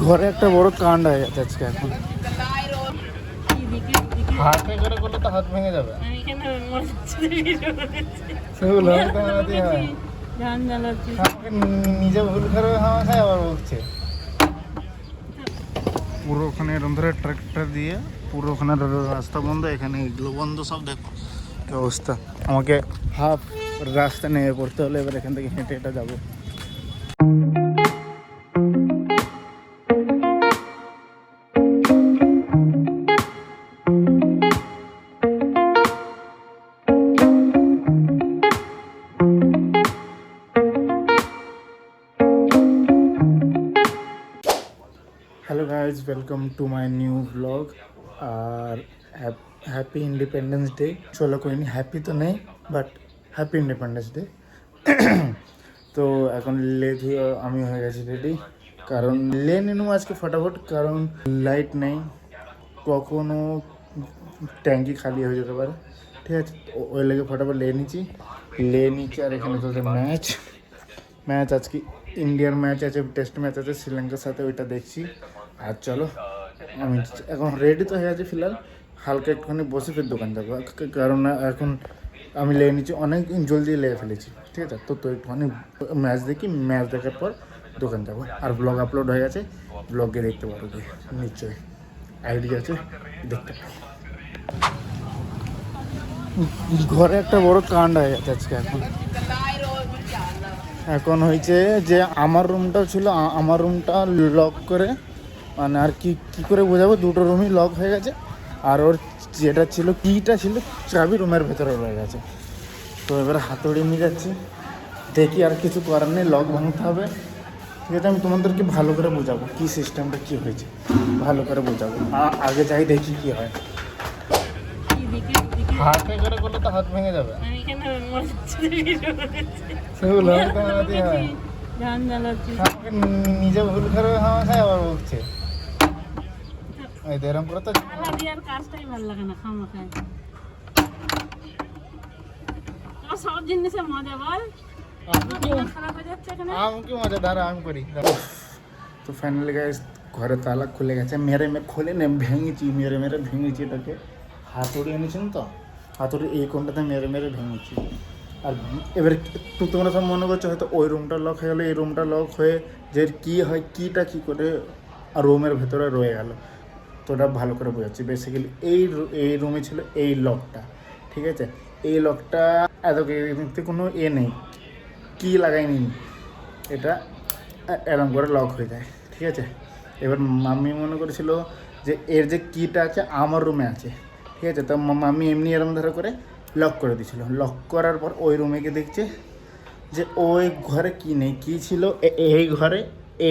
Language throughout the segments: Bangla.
ঘরে একটা বড় কাণ্ড হয়ে গেছে আজকে এখন। হাতে করে করলে তো হাত ভেঙে যাবে। আমাকে নিজে ভুল করে খায় আবার বলছে পুরো ওখানে এরকম ধরে ট্রাক্টর দিয়ে পুরো ওখানে রাস্তা বন্ধ, এখানে এগুলো বন্ধ সব। দেখো কি অবস্থা, আমাকে হাফ রাস্তা নেমে পড়তে হলে এবার এখান থেকে হেঁটে হেঁটে যাবো। Hello guys, welcome to my new blog. আর হ্যাপি ইন্ডিপেন্ডেন্স ডে। চলো कोई नहीं, হ্যাপি তো নেই বাট হ্যাপি ইন্ডিপেন্ডেন্স ডে। তো এখন ধুয়ে আমি হয়ে গেছি রেডি, কারণ নিয়ে নেবো আজকে ফটাফট, কারণ লাইট নেই, কখনো ট্যাঙ্কি খালি হয়ে যেতে পারে। ঠিক আছে, ওই লেগে ফটাফট নিচ্ছি। আর এখানে চলছে ম্যাচ আজকে ইন্ডিয়ার ম্যাচ আছে, টেস্ট ম্যাচ আছে শ্রীলঙ্কার সাথে, ওইটা দেখছি। আর চলো, আমি এখন রেডি তো হয়ে গেছি ফিলহাল, হালকা একটুখানি বসে ফের দোকান যাবো, কারণ এখন আমি নিচ্ছি, অনেক জলদি ফেলেছি। ঠিক আছে, তো একটুখানি ম্যাচ দেখি, ম্যাচ দেখার পর দোকান যাবো। আর ব্লগ আপলোড হয়ে গেছে, ব্লগে দেখতে পারো, নিশ্চয়ই আইডি আছে, দেখতে পারো। ঘরে একটা বড় কাণ্ড হয়ে গেছে আজকে এখন হয়েছে যে আমার রুমটাও ছিল, আমার রুমটা লক করে, মানে আর কি করে বোঝাবো, দুটো রুমই লক হয়ে গেছে। আর ওর যেটা ছিল কিটা ছিল চাবি রুমের ভেতরে রয়ে গেছে। তো এবার হাতুড়ি নিয়ে যাচ্ছি, দেখি, আর কিছু করার নেই, লক ভাঙতে হবে। ঠিক আছে, আমি তোমাদেরকে ভালো করে বোঝাবো কি সিস্টেমটা কি হয়েছে, ভালো করে বোঝাবো। আগে যাই দেখি কি হয়। হাতে করে করলে তো হাত ভেঙে যাবে। আমাকে নিজে ভুল করে খায় আবার বলছে এরকম করে, তো কাজটাই ভালো লাগে না খামাখায়। সব জিনিসে মজা বল, খারাপ হয়ে যাচ্ছে এখানে। আমি কি মজা, দাঁড়া আমি করি। তো ফাইনালি গাইস, ঘরে তালা খুলে গেছে, মেরে খোলে না, ভেঙেছি, মেরে ভেঙেছি এটাকে। হাতুড়ি এনেছেন তো, হাতুড়ি এই কোণটাতে মেরে ভেঙেছি। আর এবার তোমরা সব মনে করছো হয়তো ওই রুমটা লক হয়ে গেলো, এই রুমটা লক হয়ে যে কী হয়, কীটা কী করে আর রুমের ভেতরে রয়ে গেল। তো ওটা ভালো করে বোঝাচ্ছি। বেসিক্যালি এই রুমে ছিল এই লকটা। ঠিক আছে, এই লকটা এত কোনো নেই, কি লাগাইনি, এটা এরম করে লক হয়ে যায়। ঠিক আছে, এবার মাম্মি মনে করেছিল যে এর যে কিটা আছে আমার রুমে আছে। ঠিক আছে, তো মাম্মি এমনি এরম ধরে করে লক করে দিয়েছিল। লক করার পর ওই রুমে গিয়ে দেখছে যে ওই ঘরে কি নেই, কি ছিল এই ঘরে,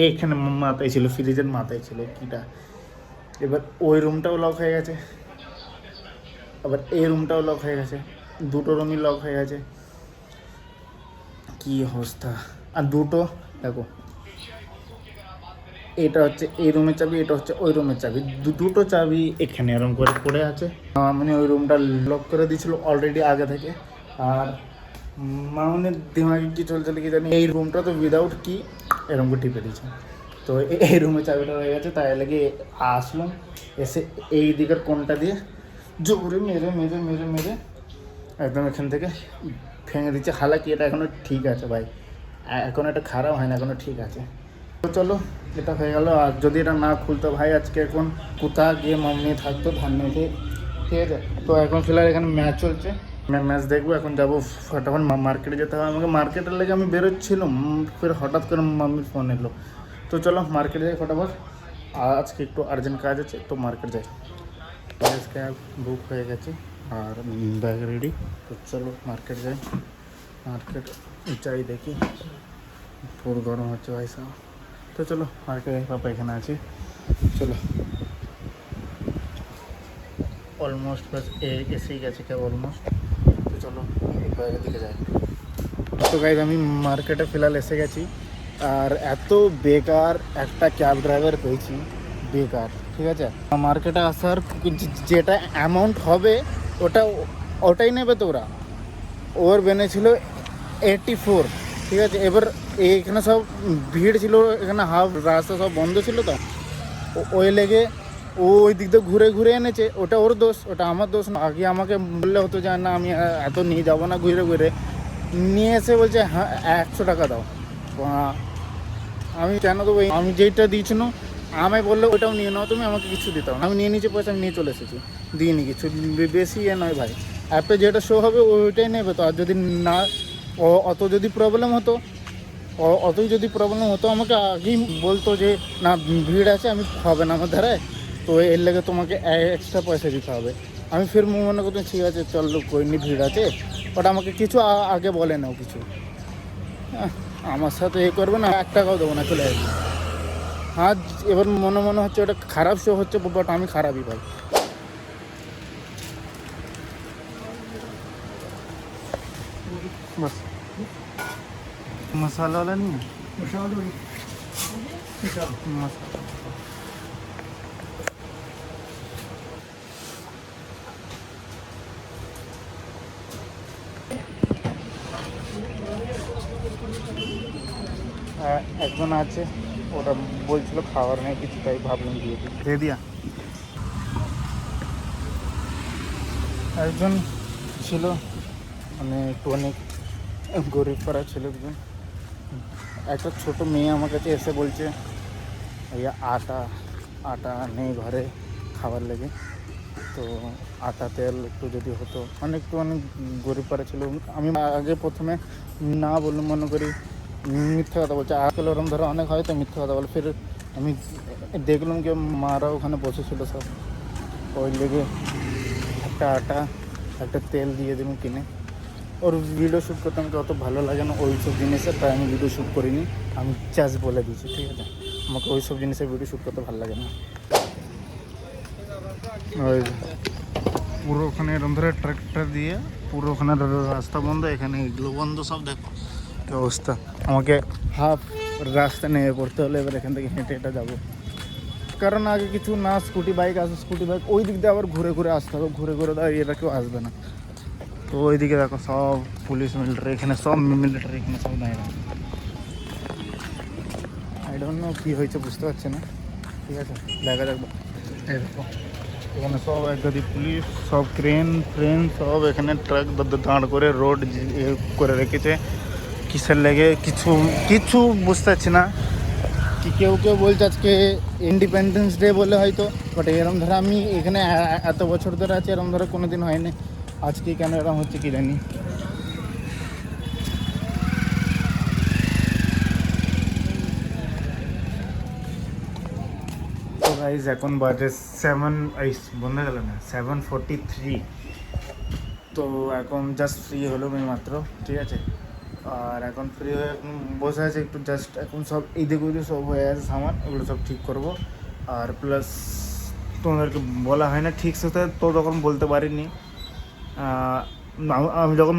এইখানে মাথায় ছিল, ফ্রিজের মাথায় ছিল কিটা। এবার ওই রুমটাও লক হয়ে গেছে, আবার এই রুমটাও লক হয়ে গেছে, দুটো রুমই লক হয়ে গেছে। কি অবস্থা! আর দুটো দেখো, এটা হচ্ছে এই রুমের চাবি, এটা হচ্ছে ওই রুমের চাবি, দুটো চাবি এখানে এরকম করে পড়ে আছে। মানে ওই রুমটা লক করে দিয়েছিল অলরেডি আগে থেকে। আর মামুনের দিমাগে কি চলছে কি জানি, এই রুমটা তো উইদাউট কি এরকম করে টিপে দিয়েছে। তো এই রুমে চাবিটা হয়ে গেছে, তাই লেগে আসলাম, এসে এই দিকের কোণটা দিয়ে জোরে মেরে একদম এখান থেকে ভেঙে দিচ্ছে। হালাকি এটা এখনও ঠিক আছে ভাই, এখন এটা খারাপ হয় না, এখনও ঠিক আছে। তো চলো, এটা হয়ে গেল। আর যদি এটা না খুলতো ভাই, আজকে এখন কোথাও গিয়ে মাম্মি থাকতো ধান নিতে। ঠিক আছে, তো এখন ফিলহাল এখানে ম্যাচ চলছে, ম্যাচ দেখবো। এখন যাবো ফটাফট, মার্কেটে যেতে হবে আমাকে, মার্কেটের লেগে আমি বেরোচ্ছিলাম, ফের হঠাৎ করে মাম্মির ফোন এলো। তো চলো মার্কেটে যাই ফটাফট, আজকে একটু আর্জেন্ট কাজ আছে, তো মার্কেট যাই। গ্যাস ক্যাব বুক হয়ে গেছে আর ব্যাগ রেডি, তো চলো মার্কেট যাই। মার্কেট যাই দেখি, পুরো গরম হচ্ছে ভাই সাহেব। তো চলো মার্কেট যাই, পাপা এখানে আছি, চলো। অলমোস্ট বাস এসেই গেছে কেউ অলমোস্ট। তো চলো বাইরের দিকে যাই। তো গাইজ, আমি মার্কেটে ফিলহাল এসে গেছি। আর এত বেকার একটা ক্যাব ড্রাইভার পেয়েছি, বেকার। ঠিক আছে, মার্কেটে আসার যেটা অ্যামাউন্ট হবে ওটাই নেবে। তো ওর বেনেছিল 84, ঠিক আছে। এবার এইখানে সব ভিড় ছিল, এখানে হাফ রাস্তা সব বন্ধ ছিল, তো ওই লেগে ও ওই দিক দিয়ে ঘুরে ঘুরে এনেছে। ওটা ওর দোষ, ওটা আমার দোষ না। আগে আমাকে বললে হতো যে না আমি এত নিয়ে যাবো না, ঘুরে ঘুরে নিয়ে এসে বলছে হ্যাঁ 100 টাকা দাও। আমি কেন দেবো? আমি যেইটা দিয়েছিল আমায় বললে ওটাও নিয়ে নাও তুমি, আমাকে কিছু দিতে হবে না। আমি নিয়ে নিয়েছি পয়সা, আমি নিয়ে চলে এসেছি, দিইনি কিছু। বেশি এ নয় ভাই, অ্যাপে যেটা শো হবে ওইটাই নেবে তো। আর যদি না অত যদি প্রবলেম হতো, অতই যদি প্রবলেম হতো আমাকে আগেই বলতো যে না ভিড় আছে, আমি হবে না আমার ধারায়, তো এর লেগে তোমাকে এক্সট্রা পয়সা দিতে হবে। আমি ফের মনে করতাম ঠিক আছে চল কইনি ভিড় আছে, ওটা আমাকে কিছু আগে বলে নাও কিছু। আমার সাথে এ করবে না, 1 টাকাও দেবো না, চলে আসবে। হ্যাঁ এবার মনে হচ্ছে ওটা খারাপ শো হচ্ছে, বাট আমি খারাপই ভাই। बस मसाला वाला नहीं है, मसाला। একজন আছে, ওরা বলছিল খাবার নেই কিছু, তাই ভাবলাম দিয়ে দিয়া। একজন ছিল মানে একটু অনেক গরিব পাড়া ছিল একজন, একটা ছোটো মেয়ে আমার কাছে এসে বলছে ভাইয়া আটা নেই ঘরে খাবার লেগে, তো আটা তেল একটু যদি হতো। অনেক গরিব পাড়া ছিল। আমি আগে প্রথমে না বললাম, মনে করি মিথ্যা কথা বলছে। আজকাল ওরম ধরো অনেক হয় তো মিথ্যা কথা বলে। ফের আমি দেখলাম কি মারা ওখানে বসেছিল সব, ওই লেগে একটা আটা একটা তেল দিয়ে দিলাম কিনে। ওর ভিডিও শ্যুট করতে আমাকে অত ভালো লাগে না ওই সব জিনিসের, তাই আমি ভিডিও শ্যুট করিনি। আমি জাস্ট বলে দিয়েছি, ঠিক আছে, আমাকে ওই সব জিনিসের ভিডিও শ্যুট করতে ভালো লাগে না। ওই পুরো ওখানে এরকম ধরে ট্রাক্টর দিয়ে পুরো ওখানে রাস্তা বন্ধ, এখানে এগুলো বন্ধ সব। দেখো কি অবস্থা, আমাকে হাফ রাস্তা নেমে পড়তে হলে এবার এখান থেকে হেঁটে হেঁটে যাবো। কারণ আগে কিছু না স্কুটি বাইক আসে, স্কুটি বাইক ওই দিক দিয়ে আবার ঘুরে ঘুরে আসতে হবে, ঘুরে ঘুরে দেওয়া এরা কেউ আসবে না। তো ওইদিকে দেখো সব পুলিশ মিলিটারি, এখানে সব মিলিটারি, এখানে সব দাঁড়িয়ে। আই ডোন্ট নো কী হয়েছে বুঝতে পারছি না, ঠিক আছে দেখা যাক। এই দেখো এখানে সব একদি পুলিশ, সব ক্রেন সব এখানে ট্রাক দাঁড় করে রোড করে রেখেছে। কিসের লেগে কিছু বুঝতে পারছি না। কি কেউ বলছে আজকে ইন্ডিপেন্ডেন্স ডে বলে হয়তো, বাট এরম ধরে আমি এখানে এত বছর ধরে আছি, এরম ধরে কোনো দিন হয়নি। আজকে কেন এরম হচ্ছে কি জানি। তো গাইজ এখন বাজে 7 বন্ধ গেল না 7:43। তো এখন জাস্ট ফ্রি হলো আমি মাত্র, ঠিক আছে। আর এখন ফ্রি হয়ে এখন বসে আছে একটু, জাস্ট এখন সব এদিক ওইদিক সব হয়ে আছে সামান, ওগুলো সব ঠিক করব। আর প্লাস তোমাদেরকে বলা হয় না ঠিক সাথে, তো তখন বলতে পারিনি। আমি যখন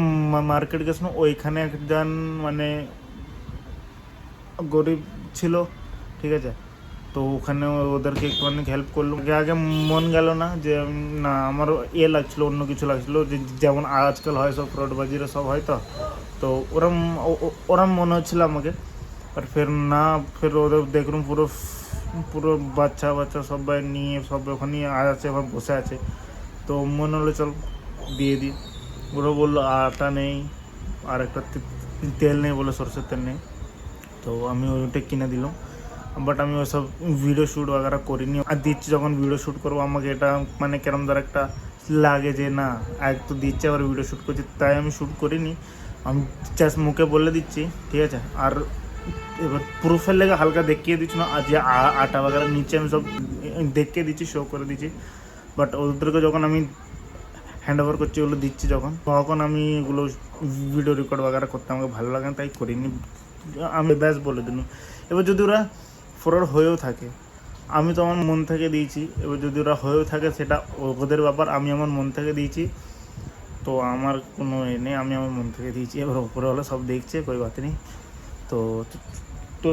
মার্কেট গেছিলাম ওইখানে একজন মানে গরিব ছিল, ঠিক আছে, তো ওখানে ওদেরকে একটু অনেক হেল্প করলো। আগে মন গেল না যে না, আমার লাগছিলো, অন্য কিছু লাগছিলো, যে যেমন আজকাল হয় সব ফ্রডবাজিরা সব হয়, তো ওরম মনে হচ্ছিল আমাকে। আর ফের না, ফের ওদের দেখলাম পুরো বাচ্চা সবাই নিয়ে সব ওখানে আছে, ওখানে বসে আছে। তো মনে হলো চল দিয়ে দিই। ওরা বললো আটা নেই, আর একটা তেল নেই, বলে সরষের তেল নেই। তো আমি ওইটা কিনে দিলাম, বাট আমি ওইসব ভিডিও শ্যুট বাগারা করিনি। আর দিচ্ছি যখন ভিডিও শ্যুট করবো, আমাকে এটা মানে কেরম ধর একটা লাগে যে না এক তো দিচ্ছে আবার ভিডিও শ্যুট করছি, তাই আমি শ্যুট করিনি। আমি জাস্ট মুখে বলে দিচ্ছি, ঠিক আছে। আর এবার প্রুফের লেগে হালকা দেখিয়ে দিচ্ছি না, আর যে আটা বাগারা নিচে আমি সব দেখিয়ে দিচ্ছি, শো করে দিচ্ছি। বাট ওদেরকে যখন আমি হ্যান্ড ওভার করছি, ওগুলো দিচ্ছি তখন আমি এগুলো ভিডিও রেকর্ড বাগারা করতে আমাকে ভালো লাগে না, তাই করিনি। আমি ব্যাস বলে দিলাম। এবার যদি ওরা ফরওয়ার্ড হয়েও থাকে, আমি তো আমার মন থেকে দিয়েছি। এবার যদি ওরা হয়েও থাকে সেটা ওদের ব্যাপার, আমি আমার মন থেকে দিয়েছি, তো আমার কোনো এ নেই, আমি আমার মন থেকে দিয়েছি। এবার ওপরে হলে সব দেখছে, કોઈ বাত নেই। তো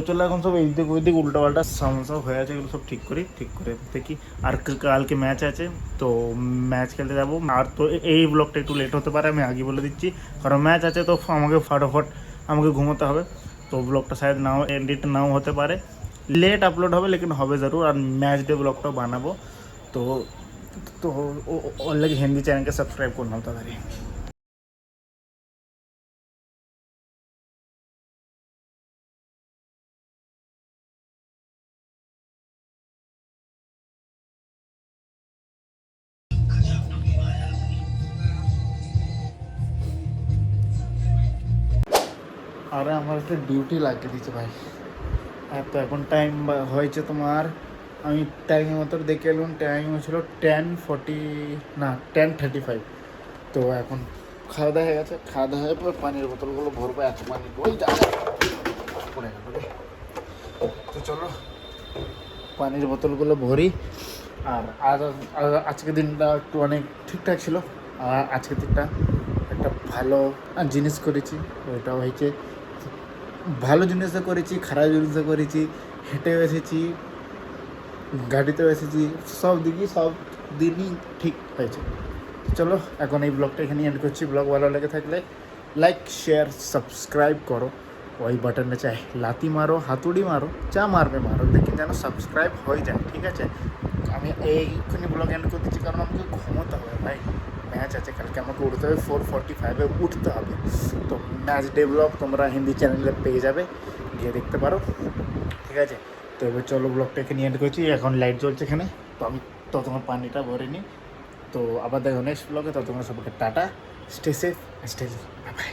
চলো এখন সব এইদিক ওইদিক উল্টোপাল্টা সমস্যা হয়ে আছে, এগুলো সব ঠিক করে দেখি। আর কালকে ম্যাচ আছে, তো ম্যাচ খেলতে যাবো। আর তো এই ব্লগটা একটু লেট হতে পারে, আমি আগে বলে দিচ্ছি, কারণ ম্যাচ আছে, তো আমাকে ফটাফট আমাকে ঘুমোতে হবে। তো ব্লগটা শায়দ নাও এডিট নাও হতে পারে, লেট আপলোড হবে, লেকিন হবে ज़रूर। আর ম্যাচ ডে ব্লগটাও বানাবো। তো তো ওর লাগে হিন্দি চ্যানেলকে সাবস্ক্রাইব করলাম তাড়াতাড়ি। আরে আমার একটা ডিউটি লাগিয়ে দিচ্ছে ভাই। আর তো এখন টাইম হয়েছে তোমার, আমি টাইমের মতো দেখে এলাম, টাইম হয়েছিল 10:40 না 10:35। তো এখন খাওয়া দাওয়া হয়ে গেছে, খাওয়া দাওয়া হয়ে পর পানির বোতলগুলো ভরবো, এত পানি ওই পড়ে গেল রে। তো চলো পানির বোতলগুলো ভরি। আর আজকের দিনটা একটু অনেক ঠিকঠাক ছিল। আর আজকের দিনটা একটা ভালো জিনিস করেছি, ওইটা হয়েছে ভালো জিনিসও করেছি, খারাপ জিনিসও করেছি, হেঁটেও এসেছি, গাড়িতেও এসেছি, সব দিকই সব দিনই ঠিক হয়েছে। চলো এখন এই ব্লগটা এখানে এন্ড করছি। ব্লগ ভালো লেগে থাকলে লাইক শেয়ার সাবস্ক্রাইব করো, ওই বাটনে চাই লাতি মারো হাতুড়ি মারো যা মারবে মারো, লেকিন যেন সাবস্ক্রাইব হয়ে যায়, ঠিক আছে? আমি এইখানে ব্লগ এন্ড করে দিচ্ছি কারণ আমাকে ঘুমোতে হবে ভাই, ম্যাচ আছে কালকে, আমাকে উঠতে হবে 4:45-এ উঠতে হবে। তো ম্যাচ ডে ব্লগ তোমরা হিন্দি চ্যানেলে পেয়ে যাবে, গিয়ে দেখতে পারো, ঠিক আছে? তো এবার চলো ব্লগটা এখানে এন্ড করছি। এখন লাইট জ্বলছে এখানে, তো আমি ততক্ষণ পানিটা ভরে নিই। তো আবার দেখো নেক্সট ব্লগে, ততক্ষণ সবাইকে tata, stay safe, stay bye bye.